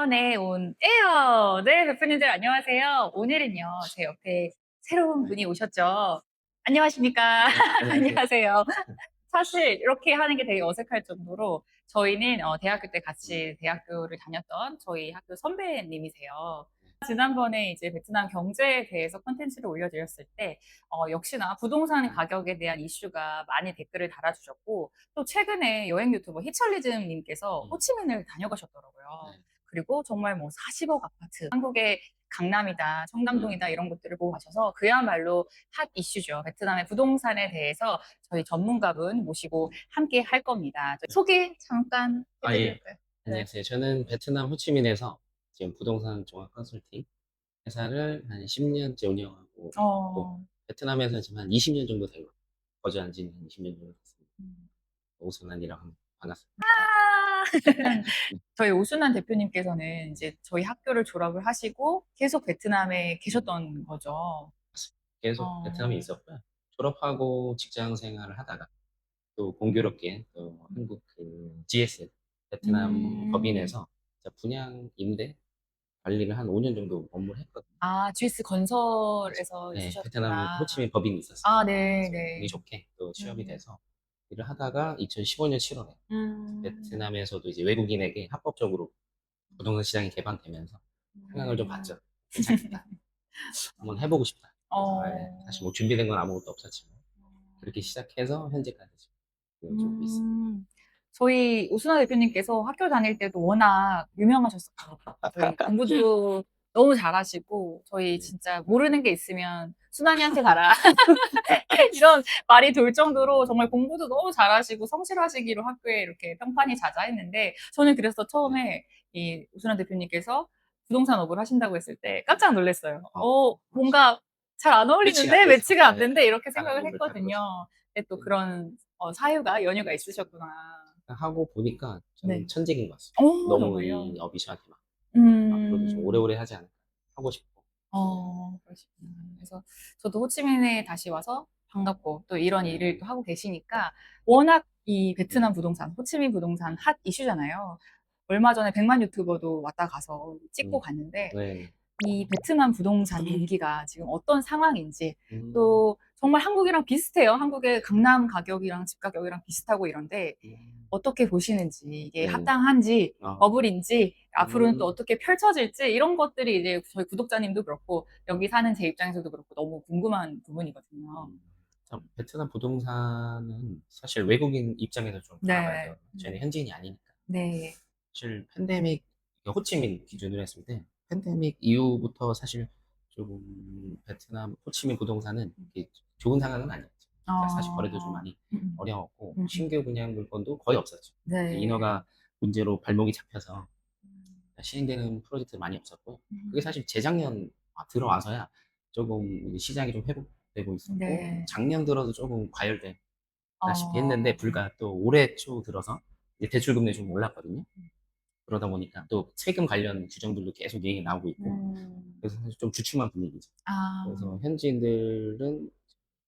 베트남에 온 에요. 네, 베프님들 안녕하세요. 오늘은요, 제 옆에 새로운 네. 분이 오셨죠. 안녕하십니까. 네. 안녕하세요. 안녕하세요. 사실 이렇게 하는 게 되게 어색할 정도로 저희는 대학교 때 음. 같이 대학교를 다녔던 저희 학교 선배님이세요. 지난번에 이제 베트남 경제에 대해서 콘텐츠를 올려드렸을 때, 역시나 부동산 아. 가격에 대한 이슈가 많이 댓글을 달아주셨고, 또 최근에 여행 유튜버 히철리즘님께서 음. 호치민을 다녀가셨더라고요. 네. 그리고 정말 뭐 40억 아파트, 한국의 강남이다, 청담동이다 음. 이런 것들을 보고 가셔서 그야말로 핫 이슈죠. 베트남의 부동산에 대해서 저희 전문가분 모시고 함께 할 겁니다. 네. 소개 잠깐 예. 해드릴까요? 네. 안녕하세요. 저는 베트남 호치민에서 지금 부동산 종합 컨설팅 회사를 한 10년째 운영하고 있고, 어, 베트남에서 지금 한 20년 정도 되고, 거주한 지는 20년 정도 됐습니다. 음. 오순환이라고 합니다. 반갑습니다. 아! 네. 저희 오순환 대표님께서는 네. 이제 저희 학교를 졸업을 하시고 계속 베트남에 음. 계셨던 거죠. 계속 베트남에 어, 있었고요. 졸업하고 직장 생활을 하다가 또 공교롭게 또 음, 한국 그 GS 베트남 음. 법인에서 분양 임대 관리를 한 5년 정도 업무를 했거든요. 아, GS 그래서 건설에서 네, 베트남 있으셨구나. 호치민 법인이 있었어요. 아, 네, 그래서 운이 네. 좋게 또 취업이 음, 돼서 일을 하다가 2015년 7월에 음, 베트남에서도 이제 외국인에게 합법적으로 부동산 시장이 개방되면서 상황을 좀 음. 봤죠. 괜찮겠다. 한번 해보고 싶다. 그래서 사실 어, 뭐 준비된 건 아무것도 없었지만 그렇게 시작해서 현재까지 지금 좀 있습니다. 음, 저희 오순화 대표님께서 학교 다닐 때도 워낙 유명하셨었거든요. 저희 공부도 너무 잘하시고, 저희 네. 진짜 모르는 게 있으면 순환이한테 가라. 이런 말이 돌 정도로 정말 공부도 너무 잘하시고 성실하시기로 학교에 이렇게 평판이 자자했는데, 저는 그래서 네. 처음에 이 오순환 대표님께서 부동산 업을 하신다고 했을 때 네. 깜짝 놀랐어요. 맞죠. 뭔가 잘 안 매치가 안 어울리는데, 되죠. 매치가 안 네. 된대, 이렇게 나랑 생각을 몸을 다른 거죠. 했거든요. 근데 또 네. 그런 사유가, 연유가 그렇죠. 있으셨구나. 하고 보니까 좀 네. 천직인 것 같습니다. 너무 정말요? 이 업이 저한테 맞고 앞으로도 좀 음, 오래오래 하지 않을까 하고 싶고. 그러시구나. 그래서 저도 호치민에 다시 와서 반갑고 또 이런 일을 음. 또 하고 계시니까 워낙 이 네. 베트남 부동산, 호치민 부동산 음. 핫 이슈잖아요. 얼마 전에 100만 유튜버도 왔다 가서 찍고 음. 갔는데 네. 이 베트남 부동산 위기가 지금 어떤 상황인지 음. 또 정말 한국이랑 비슷해요. 한국의 강남 가격이랑 집 가격이랑 비슷하고 이런데 음. 어떻게 보시는지, 이게 네. 합당한지, 아. 버블인지, 앞으로는 또 음. 어떻게 펼쳐질지, 이런 것들이 이제 저희 구독자님도 그렇고, 여기 사는 제 입장에서도 그렇고, 너무 궁금한 부분이거든요. 음. 참 베트남 부동산은 사실 외국인 입장에서 좀 바라봐야 네. 돼요. 저희는 현지인이 아니니까. 네. 사실 팬데믹 호치민 기준으로 했을 때 팬데믹 이후부터 사실 조금 베트남 호치민 부동산은 이렇게 좋은 상황은 아니었죠. 진짜 사실 거래도 좀 어, 많이 음, 어려웠고 음, 음. 신규 분양 물건도 거의 없었죠. 네. 인허가 문제로 발목이 잡혀서 시행되는 프로젝트 많이 없었고 그게 음, 사실 재작년 들어와서야 조금 시장이 좀 회복되고 있었고 네. 작년 들어도 조금 과열됐다시피 했는데 어, 불과 또 올해 초 들어서 이제 대출금리 좀 올랐거든요. 그러다 보니까 또 세금 관련 규정들도 계속 얘기 나오고 있고 음, 그래서 사실 좀 주춤한 분위기죠. 아, 그래서 현지인들은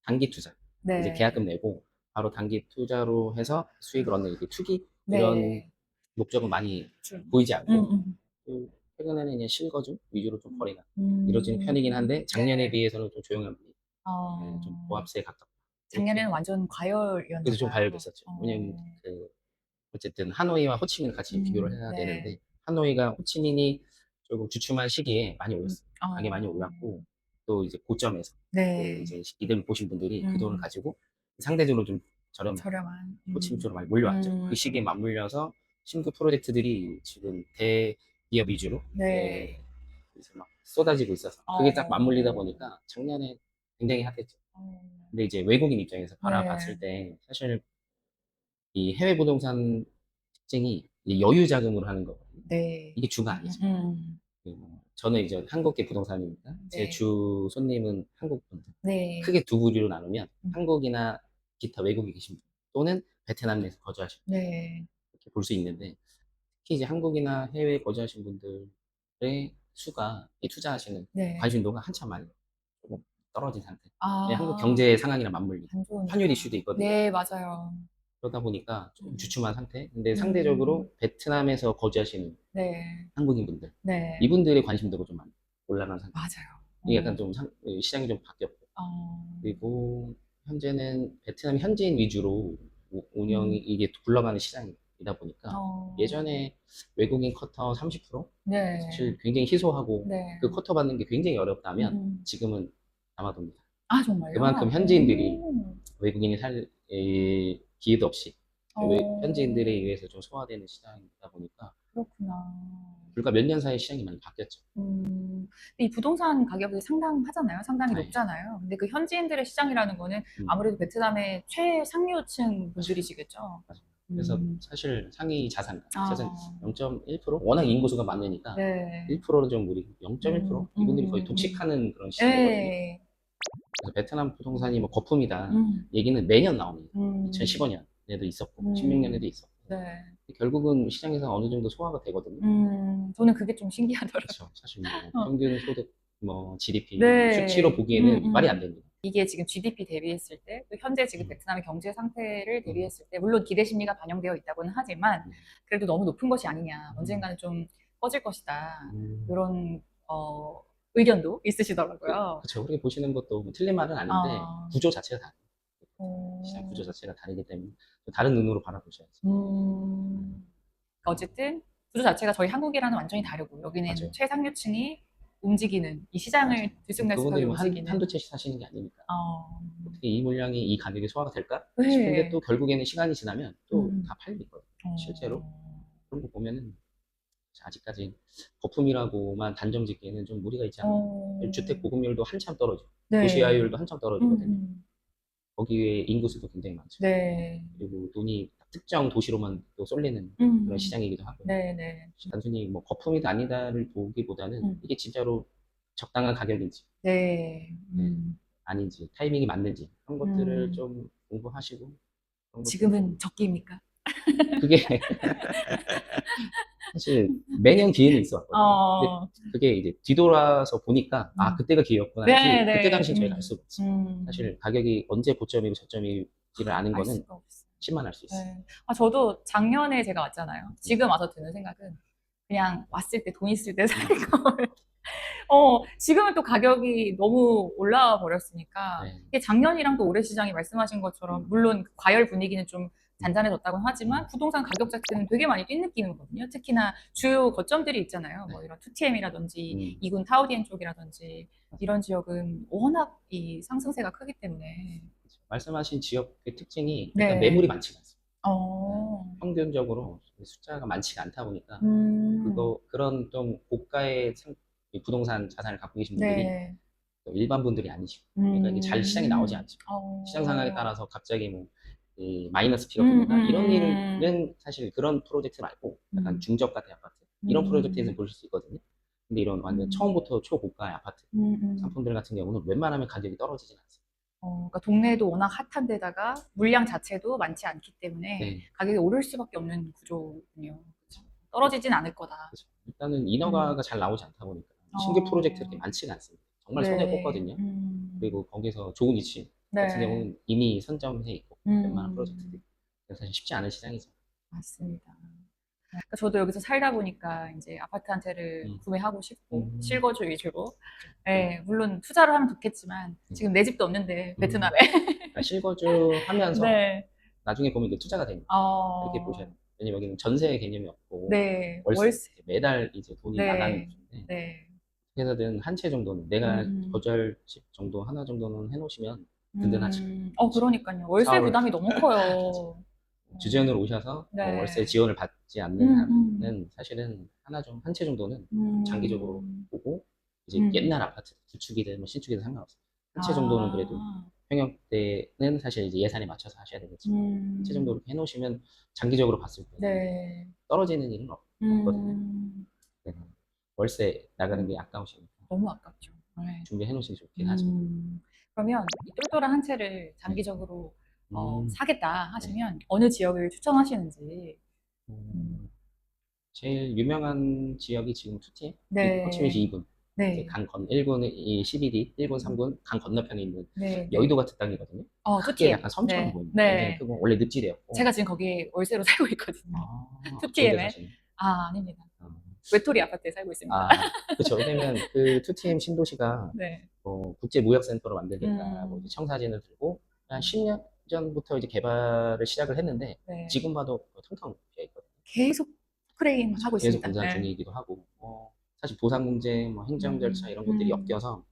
단기 투자 이제 네. 계약금 내고 바로 단기 투자로 해서 수익을 얻는 이렇게 투기 이런 네. 목적은 많이 좀, 보이지 않고 음, 최근에는 이제 실거주 위주로 좀 거래가 이루어지는 음, 편이긴 한데 작년에 네. 비해서는 좀 조용한 분위기. 좀 어, 보합세에 가깝다. 이렇게 작년에는 완전 과열이었나 그래서 좀 봐요. 과열됐었죠. 왜냐면 그 어쨌든 하노이와 호치민을 같이 비교를 해야 네. 되는데 하노이가 호치민이 조금 주춤한 시기에 많이 음, 올랐어요. 가격이 많이 어, 올랐고 또 이제 고점에서 그 네. 이제 이들 보신 분들이 그 돈을 음, 가지고 상대적으로 좀 저렴한 저렴한. 호치민 쪽으로 많이 몰려왔죠. 그 시기에 맞물려서 신규 프로젝트들이 지금 대기업 위주로 네. 이제 막 쏟아지고 있어서 그게 딱 맞물리다 어, 보니까 작년에 굉장히 핫했죠. 어, 근데 이제 외국인 입장에서 네. 바라봤을 때 사실 이 해외 부동산 특징이 이 여유 자금으로 하는 거거든요. 네. 이게 주가 아니죠. 저는 이제 한국계 부동산이니까 제 네. 주 손님은 한국 분들. 네. 크게 두 부류로 나누면 음, 한국이나 기타 외국에 계신 분 또는 베트남 내에서 거주하시는 분 네. 이렇게 볼 수 있는데 특히 이제 한국이나 해외에 거주하신 분들의 수가 이 투자하시는 네. 관심도가 한참 많이 조금 떨어진 상태. 왜냐면 한국 아, 경제 상황이랑 맞물리고 안 환율 좋으니까. 이슈도 있거든요. 네, 맞아요. 그러다 보니까 좀 주춤한 상태. 근데 음. 상대적으로 베트남에서 거주하시는 네. 한국인분들, 네. 이분들의 관심도가 좀 많이 올라간 상태. 맞아요. 이게 약간 좀 시장이 좀 바뀌었고. 어. 그리고 현재는 베트남 현지인 위주로 운영이 이게 굴러가는 시장이다 보니까 어. 예전에 외국인 커터 30% 네. 사실 굉장히 희소하고 네. 그 커터 받는 게 굉장히 어렵다면 음. 지금은 아마도입니다. 아, 정말요? 그만큼 현지인들이 오. 외국인이 살 기회도 없이 현지인들에 어. 의해서 좀 소화되는 시장이다 보니까 그렇구나. 불과 몇 년 사이에 시장이 많이 바뀌었죠. 이 부동산 가격이 상당하잖아요. 상당히 네. 높잖아요. 근데 그 현지인들의 시장이라는 거는 아무래도 베트남의 최상류층 분들이시겠죠? 맞아요. 그래서 음. 사실 상위 자산가, 자산 아. 0.1%? 워낙 인구수가 많으니까 네. 1%는 좀 무리, 0.1%? 이분들이 거의 독식하는 그런 시장이거든요. 네. 그래서 베트남 부동산이 뭐 거품이다 음. 얘기는 매년 나옵니다. 음. 2015년에도 있었고, 음. 16년에도 있었고. 네. 결국은 시장에서 어느 정도 소화가 되거든요. 저는 그게 좀 신기하더라고요. 그렇죠. 사실 뭐 어. 평균 소득, 뭐 GDP 네. 수치로 보기에는 말이 안 됩니다. 이게 지금 GDP 대비했을 때, 또 현재 지금 음. 베트남의 경제 상태를 대비했을 때, 물론 기대 심리가 반영되어 있다고는 하지만, 그래도 너무 높은 것이 아니냐, 언젠가는 좀 꺼질 것이다, 이런 의견도 있으시더라고요. 그렇죠. 우리가 보시는 것도 뭐 틀린 말은 아닌데 아. 구조 자체가 다르고 시장 구조 자체가 다르기 때문에 다른 눈으로 바라보셔야죠. 어쨌든 구조 자체가 저희 한국이랑은 완전히 다르고, 여기는 맞아요. 최상류층이 움직이는, 이 시장을 맞아요. 들쑥날쑥하게 그분들이 뭐 움직이는. 한두 채씩 사시는 게 아니니까. 어. 어떻게 이 물량이 이 가격에 소화가 될까 싶은데 네. 또 결국에는 시간이 지나면 또 음. 다 팔리거든요. 어. 실제로 그런 거 보면은 아직까지 거품이라고만 단정 짓기에는 좀 무리가 있지 않나. 주택 보급률도 한참 떨어지고 네. 도시화율도 한참 떨어지거든요. 음. 거기에 인구수도 굉장히 많죠. 네. 그리고 돈이 특정 도시로만 또 쏠리는 그런 시장이기도 하고요. 네네. 단순히 뭐 거품이다 아니다를 보기보다는 이게 진짜로 적당한 가격인지 네. 아닌지 타이밍이 맞는지 그런 것들을 좀 공부하시고 그런 것들을 좀 지금은 적기입니까? 그게 사실 매년 기회는 있어 왔거든요. 근데 어. 그게 이제 뒤돌아서 보니까 아 그때가 기회였구나 하지 네, 그때 네. 당시는 저희가 알 수가 없어요. 사실 가격이 언제 고점이고 저점인지를 아는 알 거는 수가 없어요. 신만 알 수 있어요. 네. 아, 저도 작년에 제가 왔잖아요. 지금 와서 드는 생각은 그냥 왔을 때 돈 있을 때 살 걸. 지금은 또 가격이 너무 올라와 버렸으니까 네. 이게 작년이랑 또 올해 시장이 말씀하신 것처럼 물론 과열 분위기는 좀 잔잔해졌다고는 하지만 부동산 가격 자체는 되게 많이 뛴 느낌이거든요. 특히나 주요 거점들이 있잖아요. 뭐 이런 2TM이라든지 이군 타오디엔 쪽이라든지 이런 지역은 워낙 이 상승세가 크기 때문에. 말씀하신 지역의 특징이 일단 네. 매물이 많지가 않습니다. 평균적으로 숫자가 많지가 않다 보니까 그런 좀 고가의 이 부동산 자산을 갖고 계신 분들이 네. 또 일반 분들이 아니시고 그러니까 이게 잘 시장이 나오지 않죠. 시장 상황에 어. 따라서 갑자기 뭐 이 마이너스 피가 붙는다 이런 일은 사실 그런 프로젝트 말고 약간 중저가대 아파트 이런 프로젝트에서 보실 수 있거든요. 근데 이런 완전 처음부터 초고가의 아파트 상품들 같은 경우는 웬만하면 가격이 떨어지진 않습니다. 그러니까 동네도 워낙 핫한 데다가 물량 자체도 많지 않기 때문에 네. 가격이 오를 수밖에 없는 구조군요. 그쵸? 떨어지진 않을 거다. 그렇죠. 일단은 인허가가 잘 나오지 않다 보니까 신규 프로젝트 이렇게 많지가 않습니다. 정말 손에 네. 꼽거든요. 그리고 거기서 좋은 위치 같은 네. 경우는 이미 선점해 있고 웬만한 프로젝트들이 그래서 사실 쉽지 않은 시장이죠. 맞습니다. 그러니까 저도 여기서 살다 보니까 이제 아파트 한 채를 구매하고 싶고 실거주 위주로. 네, 물론 투자를 하면 좋겠지만 지금 내 집도 없는데 베트남에. 그러니까 실거주 하면서 네. 나중에 보면 이게 투자가 됩니다. 이렇게 보셔야 돼요. 왜냐면 여기는 전세 개념이 없고 네. 월세 매달 이제 돈이 나가는 네. 곳인데 네. 그래서든 한 채 정도는 내가 거절집 정도 하나 정도는 해놓으시면 든든하죠. 그러니까요. 월세 4월 부담이 너무 커요. 주재원으로 오셔서 뭐 네. 월세 지원을 받지 않는 한은 사실은 한 채 정도는 장기적으로 보고 이제 옛날 아파트 구축이든 뭐 신축이든 상관없어요. 한 채 정도는 그래도 평형 때는 사실 이제 예산에 맞춰서 하셔야 되겠지만 한 채 정도 이렇게 해놓으시면 장기적으로 봤을 때 네. 떨어지는 일은 없거든요. 네. 월세 나가는 게 아까우시니까 너무 아깝죠. 네. 준비해 놓으시는 게 좋긴 하죠. 그러면 이 똘똘한 한 채를 장기적으로 음, 사겠다 하시면 어느 지역을 추천하시는지. 제일 유명한 지역이 지금 투티에 네. 호치민시 2군 네. 1군, 이 12D, 1군, 3군 강 건너편에 있는 네. 여의도 같은 땅이거든요. 크게 투티엠. 약간 섬처럼 네. 보입니다. 굉장히 네. 크고 원래 늪지대였고. 제가 지금 거기 월세로 살고 있거든요. 좋은 데 2TM에. 사시네. 아닙니다. 어. 외톨이 아파트에 살고 있습니다. 그렇죠. 왜냐면 그 2TM 신도시가 네. 국제무역센터로 만들겠다. 음. 이제 청사진을 들고 한 10년 전부터 이제 개발을 시작을 했는데 네. 지금 봐도 텅텅 비어 있거든요. 계속 프레임 하고 계속 있습니다. 공사 네. 중이기도 하고 사실 보상 문제, 행정 절차 이런 것들이 엮여서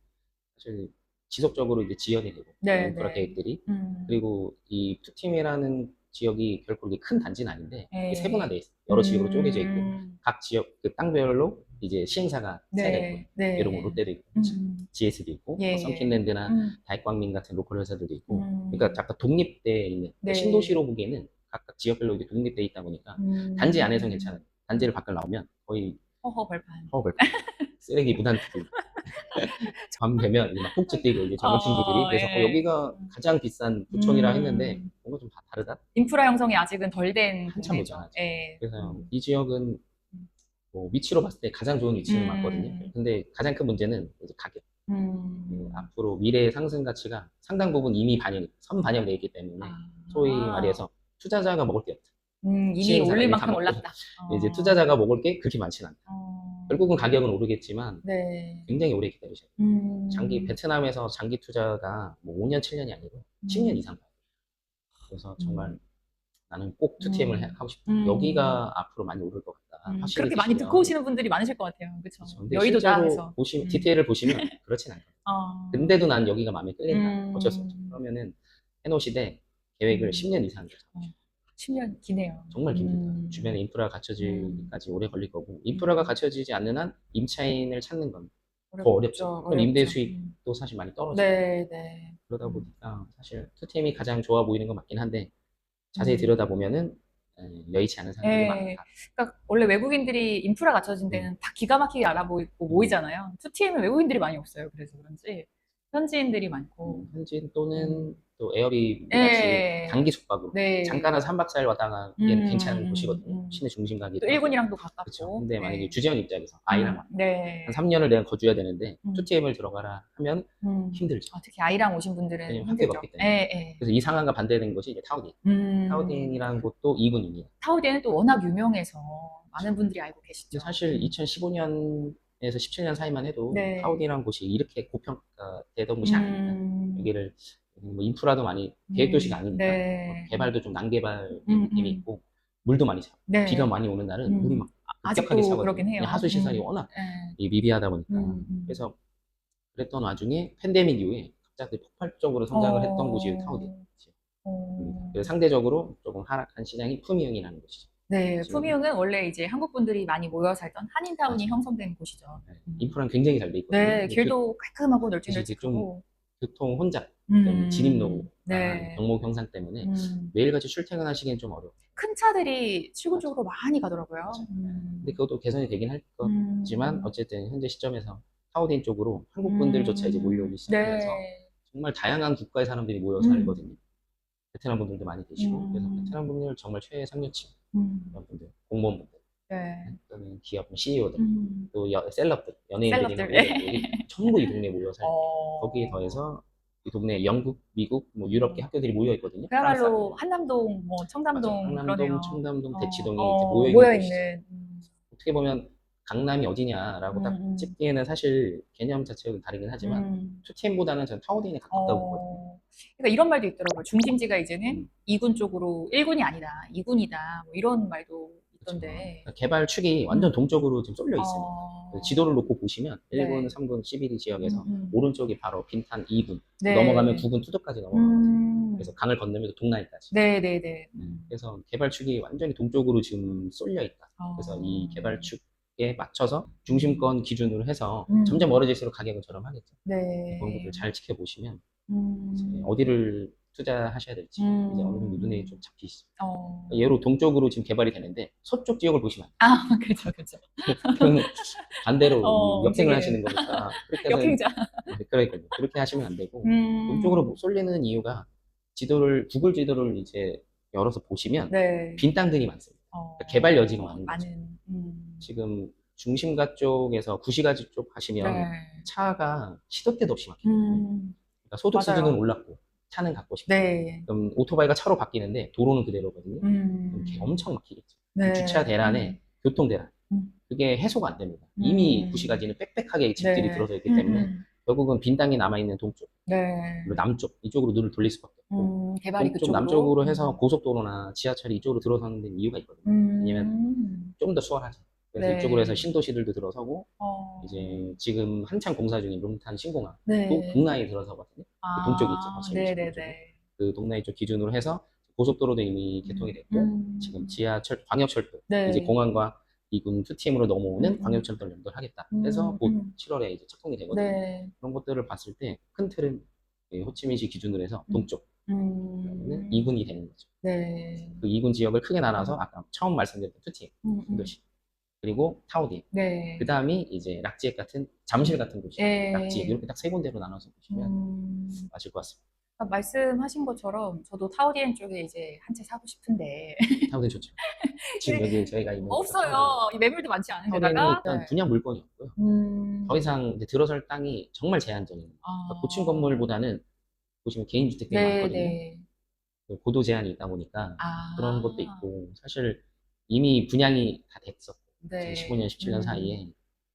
사실 지속적으로 이제 지연이 되고 네, 인프라 네. 계획들이 그리고 이 투팀이라는 지역이 결코 이게 큰 단지는 아닌데 이게 세분화돼 있어요. 여러 지역으로 쪼개져 있고 각 지역 그 땅별로 이제 시행사가 차이가 있고 네. 예를 뭐 롯데도 있고 GS도 있고 예, 썬킨랜드나 다이광민 같은 로컬 회사들도 있고 그러니까 약간 독립돼 있는 네. 신도시로 보기에는 각각 지역별로 이제 독립돼 있다 보니까 단지 안에서는 괜찮아요. 단지를 밖을 나오면 거의 허허 벌판. 쓰레기 무단투기 밤 되면 이제 막 폭주 뛰고 이제 젊은 친구들이 그래서 예. 여기가 가장 비싼 구청이라 했는데 뭔가 좀 다르다. 인프라 형성이 아직은 덜 된 한참 동네죠. 모자라죠. 예. 그래서 이 지역은 위치로 봤을 때 가장 좋은 위치는 맞거든요. 근데 가장 큰 문제는 이제 가격. 앞으로 미래의 상승 가치가 상당 부분 이미 선반영되어 있기 때문에 소위 말해서 투자자가 먹을 게 없다. 이미 시행사가 올릴 이미 다 만큼 먹고 올랐다. 이제 투자자가 먹을 게 그렇게 많지는 않다. 결국은 가격은 오르겠지만 네. 굉장히 오래 기다리셔야 돼요. 베트남에서 장기 투자가 뭐 5년, 7년이 아니고 10년 이상 가요. 그래서 정말 나는 꼭 2TM을 하고 싶다. 여기가 앞으로 많이 오를 것 같다. 확실히 그렇게 많이 드시면. 듣고 오시는 분들이 많으실 것 같아요. 그렇죠. 근데 여의도다 실제로 해서. 디테일을 보시면 그렇진 않아요. 근데도 난 여기가 마음에 끌린다. 어쩔 수 없죠. 그러면은 해놓으시되 계획을 10년 이상 잡으시죠. 10년 기네요. 정말 깁니다. 주변에 인프라가 갖춰지기까지 오래 걸릴 거고 인프라가 갖춰지지 않는 한 임차인을 찾는 건 더 어렵죠. 그럼 임대 수익도 사실 많이 떨어지고 네, 네. 그러다 보니까 사실 2TM이 가장 좋아 보이는 건 맞긴 한데 자세히 들여다보면은 여의치 않은 사람들이 많다. 그러니까 원래 외국인들이 인프라 갖춰진 데는 다 기가 막히게 알아보고 모이잖아요. 2TM은 외국인들이 많이 없어요. 그래서 그런지 현지인들이 많고. 현지인 또는 또 에어비비 같이 단기 숙박으로 잠깐 한 3박 4일 왔다가 얘는 괜찮은 곳이거든요. 시내 중심 가기도 또 일본이랑도 그렇죠. 가깝고. 근데 만약에 주재원 입장에서 아이랑 한 네. 3년을 내가 거주해야 되는데 2TM을 들어가라 하면 힘들죠. 특히 아이랑 오신 분들은 왜냐면 힘들죠. 학교가 없기 때문에. 그래서 이 상황과 반대된 것이 이제 타오딘. 타오딘이라는 곳도 2군입니다. 타오딘은 또 워낙 유명해서 많은 분들이 알고 계시죠. 사실 2015년에서 17년 사이만 해도 타오딘이라는 곳이 이렇게 고평가되던 곳이 아닙니다. 여기를 뭐 인프라도 많이 계획도시가 아니니까 개발도 좀 난개발 느낌이 있고 물도 많이 차고 비가 많이 오는 날은 물이 막 급격하게 아직도 차거든요. 그러긴 해요. 하수 시설이 워낙 미비하다 보니까 그래서 그랬던 와중에 팬데믹 이후에 갑자기 폭발적으로 성장을 했던 곳이 타오딘. 그래서 상대적으로 조금 하락한 시장이 푸미흥이라는 곳이죠. 네, 푸미흥은 원래 이제 한국 분들이 많이 모여 살던 한인타운이 형성된 곳이죠. 인프라는 굉장히 잘 돼 있거든요. 네, 길도 깔끔하고 널찍널찍하고. 교통 혼잡, 진입로, 병목 형상 때문에 매일같이 출퇴근하시기엔 좀 어려워요. 큰 차들이 출근적으로 많이 가더라고요. 근데 그것도 개선이 되긴 할 거지만 어쨌든 현재 시점에서 타오딘 쪽으로 한국 분들조차 이제 몰려오기 시작해서 정말 다양한 국가의 사람들이 모여 살거든요. 베트남 분들도 많이 계시고 그래서 베트남 분들 정말 최상류층 그런 분들, 공무원분들, 또는 기업 CEO들, 또 셀럽들, 연예인들이나 전부 이 동네에 모여 살고 거기에 더해서 이 동네에 영국, 미국, 뭐 유럽계 학교들이 모여 있거든요. 그야말로 한남동, 뭐 청담동 한남동, 그러네요. 청담동, 대치동이 이렇게 모여 있는 곳이죠. 어떻게 보면 강남이 어디냐라고 딱 찍기에는 사실 개념 자체가 다르긴 하지만 2TM보다는 저는 타오딘에 가깝다고 보거든요. 그러니까 이런 말도 있더라고요. 중심지가 이제는 2군 쪽으로 1군이 아니다, 2군이다 뭐 이런 말도 있던데. 그렇죠. 개발 축이 완전 동쪽으로 지금 쏠려 있습니다. 지도를 놓고 보시면 1군, 3군, 12D 지역에서 오른쪽이 바로 빈탄 2군 넘어가면 9군 투도까지 넘어가거든요. 그래서 강을 건너면서 동나이까지. 그래서 개발축이 완전히 동쪽으로 지금 쏠려 있다. 그래서 이 개발축에 맞춰서 중심권 기준으로 해서 점점 멀어질수록 가격은 저렴하겠죠. 그런 것들 잘 지켜보시면 이제 어디를 투자하셔야 될지 이제 어느 정도 눈에 좀 잡히시죠. 예로 동쪽으로 지금 개발이 되는데 서쪽 지역을 보시면 그렇죠, 그렇죠. 반대로 역행을 하시는 거니까 그렇게 해서 역행자. 그렇게 하시면 안 되고 동쪽으로 쏠리는 이유가 구글 지도를 이제 열어서 보시면 빈 땅들이 많습니다. 그러니까 개발 여지가 많은 거죠. 지금 중심가 쪽에서 구시가지 쪽 가시면 네. 차가 시도 때도 없이 막히거든요. 그러니까 소득 맞아요. 수준은 올랐고 차는 갖고 싶고 네. 그럼 오토바이가 차로 바뀌는데 도로는 그대로거든요. 그럼 이렇게 엄청 막히겠죠. 네. 주차 대란에 교통 대란 그게 해소가 안 됩니다. 이미 구시가지는 빽빽하게 집들이 네. 들어서 있기 때문에 결국은 빈 땅이 남아있는 동쪽 네. 그리고 남쪽 이쪽으로 눈을 돌릴 수밖에 없고 개발이 동쪽 그쪽으로. 남쪽으로 해서 고속도로나 지하철이 이쪽으로 들어서는 데는 이유가 있거든요. 왜냐면 좀 더 수월하죠. 그래서 네. 이쪽으로 해서 신도시들도 들어서고 이제 지금 한창 공사 중인 롱탄 신공항 네. 또 동나에 들어서거든요. 그 동쪽이 있죠. 거칠리 네네네. 쪽에. 그 동나이 쪽 기준으로 해서 고속도로도 이미 개통이 됐고 지금 지하철 광역철도 네. 이제 공항과 이군 2TM으로 넘어오는 광역철도를 연결하겠다. 그래서 곧 7월에 이제 착공이 되거든요. 네. 그런 것들을 봤을 때 큰 틀은 호치민시 기준으로 해서 동쪽 그러면 2군이 되는 거죠. 네. 그 2군 지역을 크게 나눠서 아까 처음 말씀드렸던 2TM 신도시 그리고 타오딘 네. 그 다음이 이제 락지액 같은 잠실 같은 곳이 락지액 이렇게 딱 세 군데로 나눠서 보시면 맞을 것 같습니다. 그러니까 말씀하신 것처럼 저도 타오디엔 쪽에 이제 한 채 사고 싶은데 타오딘 좋죠. 지금 여기 저희가 있는 없어요. 이 매물도 많지 않은 타오딘은 데다가 일단 분양 물건이 없고요. 더 이상 이제 들어설 땅이 정말 제한적인 그러니까 고층 건물보다는 보시면 개인 주택들이 많거든요. 네. 고도 제한이 있다 보니까 그런 것도 있고 사실 이미 분양이 다 됐었고 네. 2015년, 17년 사이에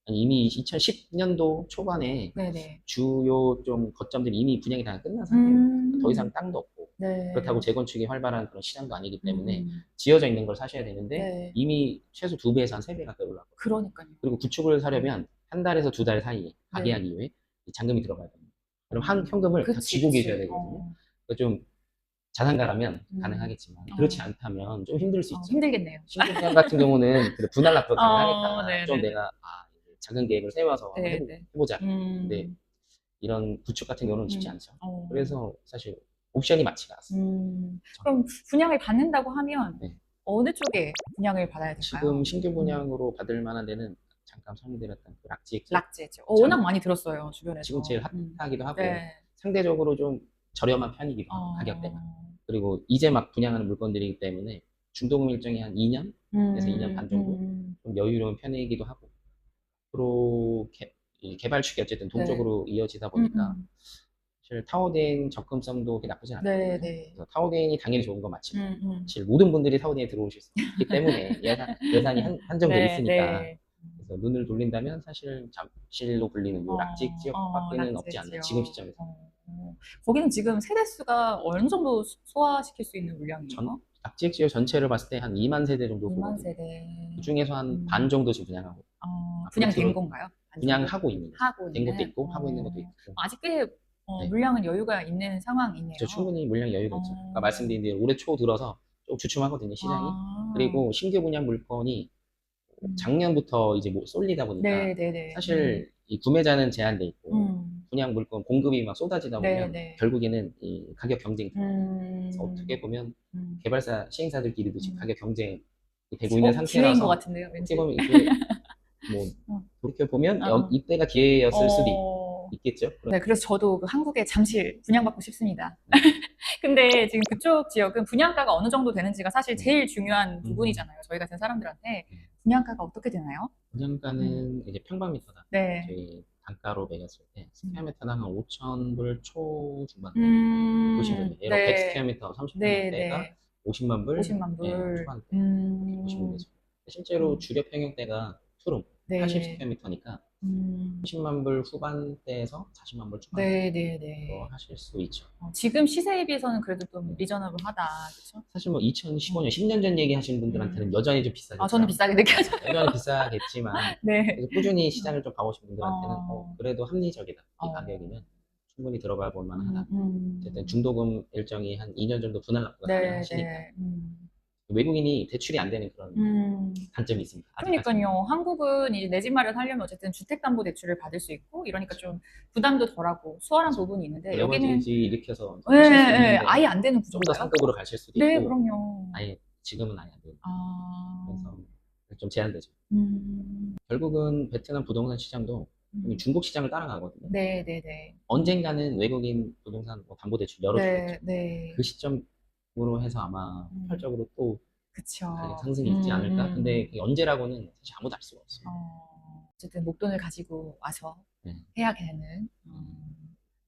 아니, 이미 2010년도 초반에 네네. 주요 좀 거점들이 이미 분양이 다 끝난 상태예요. 더 이상 땅도 없고 네. 그렇다고 재건축이 활발한 그런 시장도 아니기 때문에 지어져 있는 걸 사셔야 되는데 네. 이미 최소 2배에서 한 3배 가까이 올랐고 그러니까요. 그리고 구축을 사려면 한 달에서 두 달 사이에 가계약 이후에 잔금이 들어가야 됩니다. 그럼 한 현금을 다 쥐고 계셔야 되거든요. 그러니까 좀 자산가라면 가능하겠지만 그렇지 않다면 좀 힘들 수 있죠. 힘들겠네요. 신규분양 같은 경우는 그래 분할 납부가 가능하니까 네네. 좀 내가 작은 계획을 세워서 한번 네네. 해보자. 근데 이런 구축 같은 경우는 쉽지 않죠. 그래서 사실 옵션이 많지가 않습니다. 그럼 분양을 받는다고 하면 네. 어느 쪽에 분양을 받아야 될까요? 지금 신규 분양으로 받을 만한 데는 잠깐 설명드렸던 그 락지액 락지죠. 워낙 많이 들었어요 주변에서. 지금 제일 핫하기도 하고 네. 상대적으로 좀 저렴한 편이기도 하고 가격대가 그리고 이제 막 분양하는 물건들이기 때문에 중도금 일정이 한 2년에서 2년 반 정도 좀 여유로운 편이기도 하고 앞으로 개발축이 어쨌든 동쪽으로 이어지다 보니까 사실 타워된 접근성도 그렇게 나쁘진 않거든요. 그래서 타워된이 당연히 좋은 건 맞지만 사실 모든 분들이 타워된에 들어오실 수 있기 때문에 예산이 한정돼 있으니까 그래서 눈을 돌린다면 사실 잠실로 불리는 요 락지액 지역밖에는 없지 않나 지금 시점에서. 거기는 지금 세대수가 어느 정도 소화시킬 수 있는 물량이에요? 락지액 지역 전체를 봤을 때 한 2만 세대 정도 2만 보거든요. 세대. 그 중에서 한 반 정도 지금 분양하고 분양된 건가요? 분양하고 있는 하고 된 것도 있는? 있고 하고 있는 것도 있고 아직 꽤 네. 물량은 여유가 있는 상황이네요. 충분히 물량 여유가 있죠. 아까 말씀드린 대로 올해 초 들어서 좀 주춤하거든요 시장이. 그리고 신규 분양 물건이 작년부터 이제 뭐 쏠리다 보니까 사실 이 구매자는 제한돼 있고 분양 물건 공급이 막 쏟아지다 보면 결국에는 이 가격 경쟁이 그래서 어떻게 보면 개발사 시행사들끼리도 지금 가격 경쟁이 되고 있는 상태라서 기회인 것 같은데요, 왠지. 어떻게 보면 이게 뭐 그렇게 보면 이때가 기회였을 수도 있겠죠. 네, 그래서 저도 그 한국에 잠실 분양받고 싶습니다. 근데 지금 그쪽 지역은 분양가가 어느 정도 되는지가 사실 제일 중요한 부분이잖아요. 저희 같은 사람들한테. 분양가가 어떻게 되나요? 분양가는 이제 평방미터당 네. 저희 단가로 매겼을 때 스퀘어미터당 한 5,000불 초중반 보시면 돼요. 예를 100스퀘어미터 30평대가 50만 불, 50만 불. 초반대 보시면 되죠. 실제로 주력 평형대가 투룸 80스퀘어미터니까 30만 불 후반대에서 40만 불 초반대 하실 수 있죠. 지금 시세에 비해서는 그래도 좀 리저너블하다, 그렇죠? 사실 뭐 2015년 10년 전 얘기하시는 분들한테는 여전히 좀 비싸겠죠. 저는 비싸게 느껴져요. 여전히 비싸겠지만 그래서 꾸준히 시장을 좀 봐오신 분들한테는 그래도 합리적이다. 이 가격이면 충분히 들어가 볼 만하다. 어쨌든 중도금 일정이 한 2년 정도 분할 납부가 가능하시니까 외국인이 대출이 안 되는 그런 단점이 있습니다. 그러니까요. 한국은 이제 내 집 마련하려면 어쨌든 주택담보대출을 받을 수 있고 이러니까 좀 부담도 덜하고 수월한 부분이 있는데 여기는 일으켜서 하실 수 있는데 아예 안 되는 좀 더 구조인가요? 상급으로 가실 수도 있고 네, 그럼요. 아예 지금은 아예 안 돼요. 그래서 좀 제한되죠. 결국은 베트남 부동산 시장도 중국 시장을 따라가거든요. 언젠가는 외국인 부동산 담보대출 열어주겠죠. 그 시점으로 해서 아마 폭발적으로 또 가격 상승이 있지 않을까? 근데 그게 언제라고는 사실 아무도 알 수가 없어요. 어쨌든 목돈을 가지고 와서 네. 해야 되는.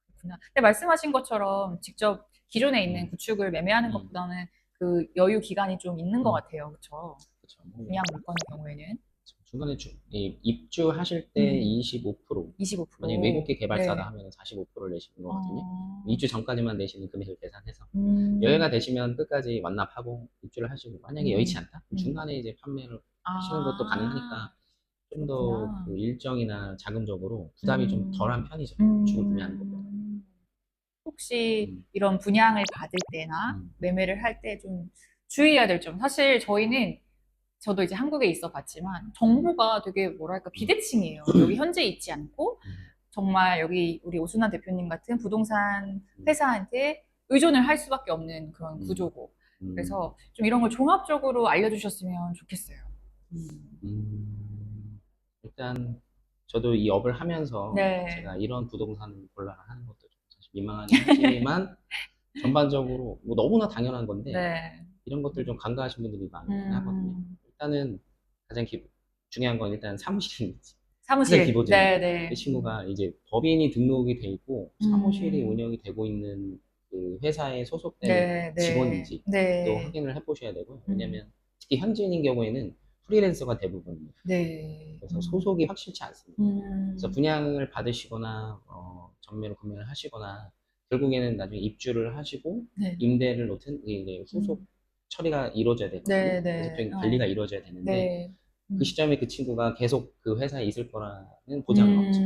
그렇구나. 근데 말씀하신 것처럼 직접 기존에 있는 구축을 매매하는 것보다는 그 여유 기간이 좀 있는 것 같아요. 그렇죠? 그렇죠. 분양 물건의 경우에는 중간에 입주하실 때 25%, 25%. 만약에 외국계 개발사다 네. 하면 45%를 내시는 거거든요. 입주 어, 전까지만 내시는 금액을 계산해서 음, 여유가 되시면 끝까지 완납하고 입주를 하시고, 만약에 여의치 않다? 그럼 음. 중간에 이제 판매를 하시는 것도 아, 가능하니까 좀 더 그렇구나. 그 일정이나 자금적으로 부담이 좀 덜한 편이죠. 주거 구매하는 것보다. 혹시 음, 이런 분양을 받을 때나 음, 매매를 할 때 좀 주의해야 될 점. 사실 저희는 저도 이제 한국에 있어 봤지만 정보가 되게 뭐랄까 비대칭이에요. 여기 현재 있지 않고 음, 정말 여기 우리 오순환 대표님 같은 부동산 음, 회사한테 의존을 할 수밖에 없는 그런 음, 구조고. 음, 그래서 좀 이런 걸 종합적으로 알려주셨으면 좋겠어요. 일단 저도 이 업을 하면서 네. 제가 이런 부동산 골라라 하는 것도 좀 사실 민망하긴 하지만 전반적으로 뭐 너무나 당연한 건데 네. 이런 것들 좀 간과하신 분들이 많긴 하거든요. 음, 일단은 가장 중요한 건 일단 사무실인지 가장 사무실. 기본적인 네, 거. 이 네. 친구가 이제 법인이 등록이 돼 있고 사무실이 음, 운영이 되고 있는 그 회사에 소속된 네, 네, 직원인지 또 네. 확인을 해보셔야 되고요. 음, 왜냐면 특히 현지인인 경우에는 프리랜서가 대부분입니다. 네. 그래서 소속이 확실치 않습니다. 그래서 음, 분양을 받으시거나 전매로 구매를 하시거나 결국에는 나중에 입주를 하시고 네. 임대를 놓든 이제 후속 처리가 이루어져야 되거든요. 네, 네. 계속적인 관리가 이루어져야 되는데 네. 그 음, 시점에 그 친구가 계속 그 회사에 있을 거라는 보장은 없죠.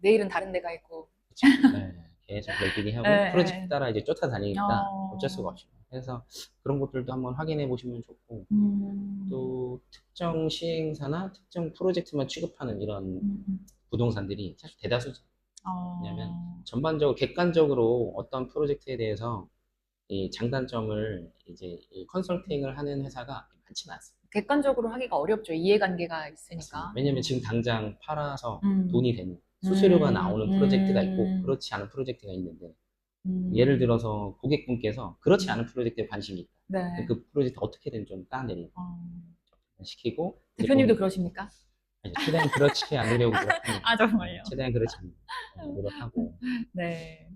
내일은 다른 데가 있고. 그쵸? 네, 계속 매기게 하고 프로젝트 네, 따라 이제 네. 쫓아다니니까 어쩔 수가 없죠. 그래서 그런 것들도 한번 확인해 보시면 좋고 음, 또 특정 시행사나 특정 프로젝트만 취급하는 이런 음, 부동산들이 사실 대다수죠. 왜냐하면 어, 전반적으로 객관적으로 어떤 프로젝트에 대해서 이 장단점을 이제 이 컨설팅을 하는 회사가 많지는 않습니다. 객관적으로 하기가 어렵죠. 이해관계가 맞습니다. 있으니까. 왜냐하면 지금 당장 팔아서 음, 돈이 되는 수수료가 음, 나오는 프로젝트가 있고 음, 그렇지 않은 프로젝트가 있는데 예를 음, 들어서 고객분께서 그렇지 음. 않은 프로젝트에 관심이 있다. 네. 그 프로젝트 어떻게든 좀 따내리고 어, 시키고 이제 대표님도 그러십니까? 이제 최대한 그렇지 않으려고 노력합니다. 아, 정말요? 최대한 그렇지 않으려고 노력하고 네.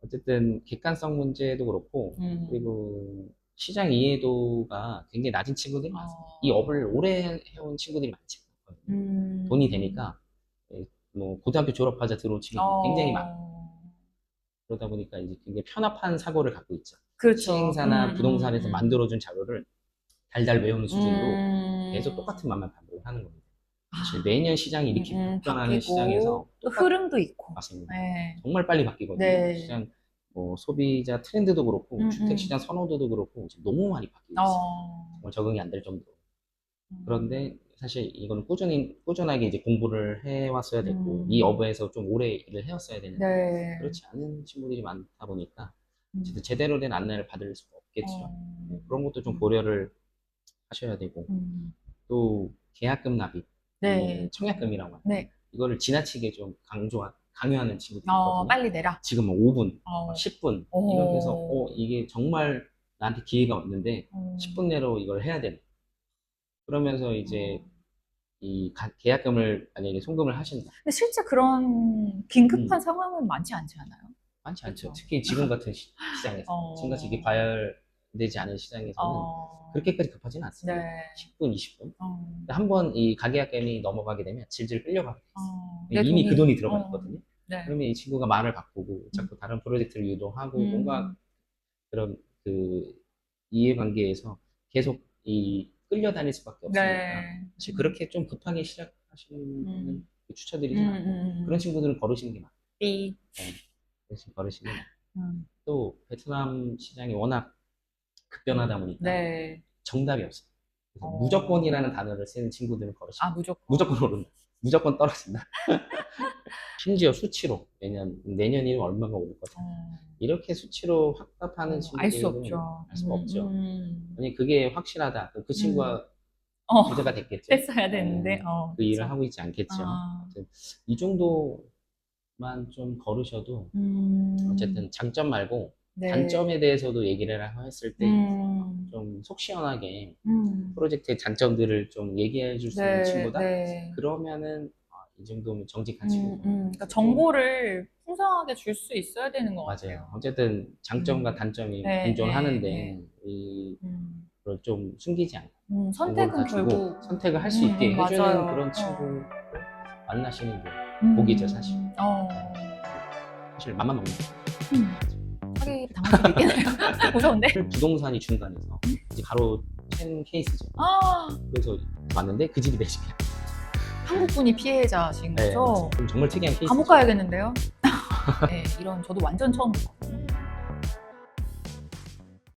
어쨌든 객관성 문제도 그렇고 음, 그리고 시장 이해도가 굉장히 낮은 친구들이 많습니다. 이 업을 어, 오래 해온 친구들이 많지 않거든요. 돈이 음, 되니까 뭐 고등학교 졸업하자 들어온 친구들이 굉장히 많아요. 어, 그러다 보니까 이제 굉장히 편협한 사고를 갖고 있죠. 그렇죠. 시행사나 부동산에서 만들어준 자료를 달달 외우는 수준으로 계속 똑같은 음. 말만 반복을 하는 겁니다. 사실 아, 매년 시장이 이렇게 급변하는 시장에서 바뀌고, 또 흐름도 있고. 맞습니다. 네. 정말 빨리 바뀌거든요. 네. 시장 뭐 소비자 트렌드도 그렇고 주택 음. 시장 선호도도 그렇고 지금 너무 많이 바뀌고 있어요. 어, 정말 적응이 안 될 정도로. 음, 그런데 사실 이거는 꾸준하게 이제 공부를 해왔어야 됐고 이 음, 업에서 좀 오래 일을 해왔어야 되는데 네. 그렇지 않은 친구들이 많다 보니까 음, 제대로 된 안내를 받을 수가 없겠죠. 어, 네, 그런 것도 좀 음, 고려를 하셔야 되고 음. 또 계약금 납입, 네. 청약금이라고 합니다. 네. 이거를 지나치게 좀 강요하는 친구들이 있거든요. 빨리 내라. 지금 뭐 5분, 어, 10분 이렇게 해서 어, 이게 정말 나한테 기회가 왔는데 어, 10분 내로 이걸 해야 되는. 그러면서 이제 어. 이 계약금을 만약에 송금을 하신다. 근데 실제 그런 긴급한 음, 상황은 많지 않지 않아요? 많지 않죠. 그렇죠. 특히 지금 같은 시장에서 지금같이 이게 어, 과열되지 않은 시장에서는 어, 그렇게까지 급하지는 않습니다. 네. 10분, 20분. 어, 한번 이 가계약금이 넘어가게 되면 질질 끌려가게 돼 있어요. 내 이미 그 돈이, 돈이 들어가 있거든요. 네. 그러면 이 친구가 말을 바꾸고 음, 자꾸 다른 프로젝트를 유도하고 뭔가 음, 그런 그 이해관계에서 계속 이 끌려다닐 수밖에 없으니까 네. 사실 그렇게 좀 급하게 시작하시는 거는 음, 음, 추천드리진 않고 그런 친구들은 거르시는 게 맞아요. 삐. 네, 그래서 거르시는 게 맞아요. 음, 또 베트남 시장이 워낙 급변하다 보니까 네. 정답이 없어요. 그래서 무조건이라는 어, 단어를 쓰는 친구들은 거르시면 무조건. 무조건 오른다. 무조건 떨어진다. 심지어 수치로 내년이면 얼마가 오를 거다. 어, 이렇게 수치로 확답하는 알 수 친구들은 없죠. 할 수가 없죠. 음, 아니 그게 확실하다. 그럼 그 음. 친구가 어, 부자가 됐겠죠. 뺐어야 되는데, 그 일을 그쵸. 하고 있지 않겠죠. 아, 아무튼 이 정도만 좀 거르셔도 음, 어쨌든 장점 말고 네. 단점에 대해서도 얘기를 했을 때 음, 좀 속 시원하게 음, 프로젝트의 장점들을 좀 얘기해 줄 수 있는 네, 친구다? 네. 그러면은 이 정도면 정직한 친구. 그러니까 정보를 풍성하게 줄 수 있어야 되는 것 맞아요. 같아요. 어쨌든 장점과 단점이 네, 공존하는데 네, 이걸 좀 숨기지 않고 정보를 선택은 다 주고 결국 선택을 할 수 있게 해주는 맞아요. 그런 친구를 만나시는 게 음. 복이죠, 사실. 어. 사실 맘만 먹는 사기를 당할 수도 있겠네요. 무서운데? 거. 부동산이 중간에서 이제 바로 챈 케이스죠. 아, 그래서 왔는데 그 집이 내 집이야. 한국 분이 피해자신 네, 거죠? 그럼 정말 특이한 케이스죠. 감옥 가야겠는데요? 네, 이런 저도 완전 처음 봤거든요.